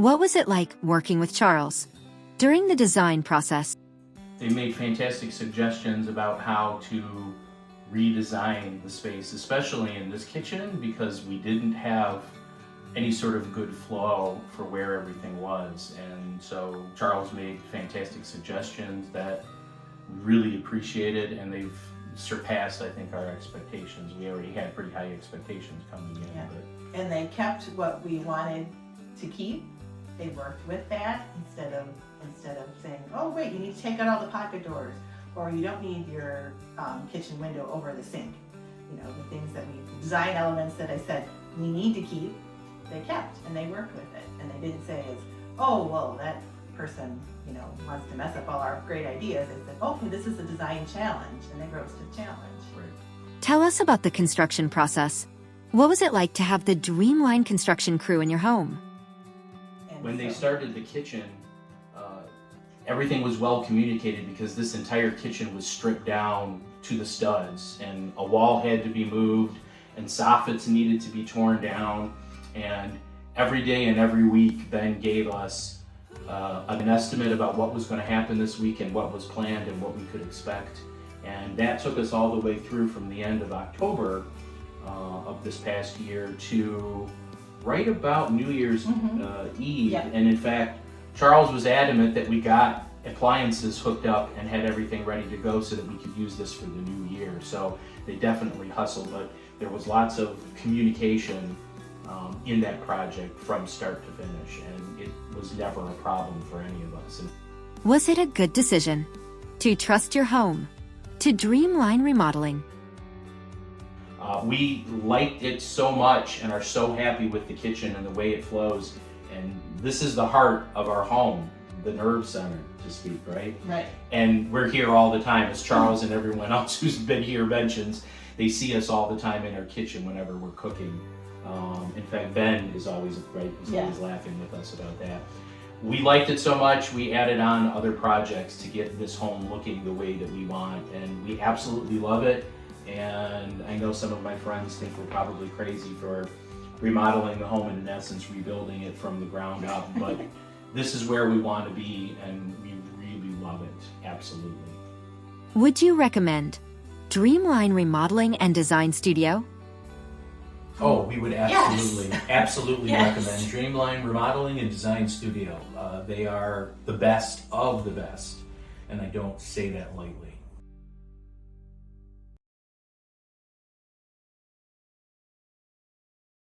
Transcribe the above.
What was it like working with Charles during the design process? They made fantastic suggestions about how to redesign the space, especially in this kitchen, because we didn't have any sort of good flow for where everything was. And so Charles made fantastic suggestions that we really appreciated, and they've surpassed, I think, our expectations. We already had pretty high expectations coming in. Yeah. But And they kept what we wanted to keep. They worked with that instead of saying, oh wait, you need to take out all the pocket doors, or you don't need your kitchen window over the sink. You know, the things that we, design elements that I said we need to keep, they kept, and they worked with it. And they didn't say, oh, well, that person, you know, wants to mess up all our great ideas. They said, okay, this is a design challenge, and they rose to the challenge. right. Tell us about the construction process. What was it like to have the Dreamline construction crew in your home? And When they so- started the kitchen, everything was well communicated, because this entire kitchen was stripped down to the studs, and a wall had to be moved, and soffits needed to be torn down. And every day and every week, Ben gave us an estimate about what was going to happen this week and what was planned and what we could expect. And that took us all the way through from the end of October of this past year to right about New Year's Eve. Yeah. And in fact, Charles was adamant that we got appliances hooked up and had everything ready to go so that we could use this for the new year. So they definitely hustled, but there was lots of communication in that project from start to finish, and it was never a problem for any of us. Was it a good decision to trust your home to Dreamline Remodeling? We liked it so much and are so happy with the kitchen and the way it flows. And this is the heart of our home, the nerve center, to speak, right? Right. And we're here all the time, as Charles and everyone else who's been here mentions. They see us all the time in our kitchen whenever we're cooking. In fact, Ben is always always laughing with us about that. We liked it so much, we added on other projects to get this home looking the way that we want, and we absolutely love it. And I know some of my friends think we're probably crazy for remodeling the home and in essence rebuilding it from the ground up, but this is where we want to be, and we really love it, absolutely. Would you recommend Dreamline Remodeling and Design Studio? Oh, we would absolutely Yes. recommend Dreamline Remodeling and Design Studio. They are the best of the best, and I don't say that lightly.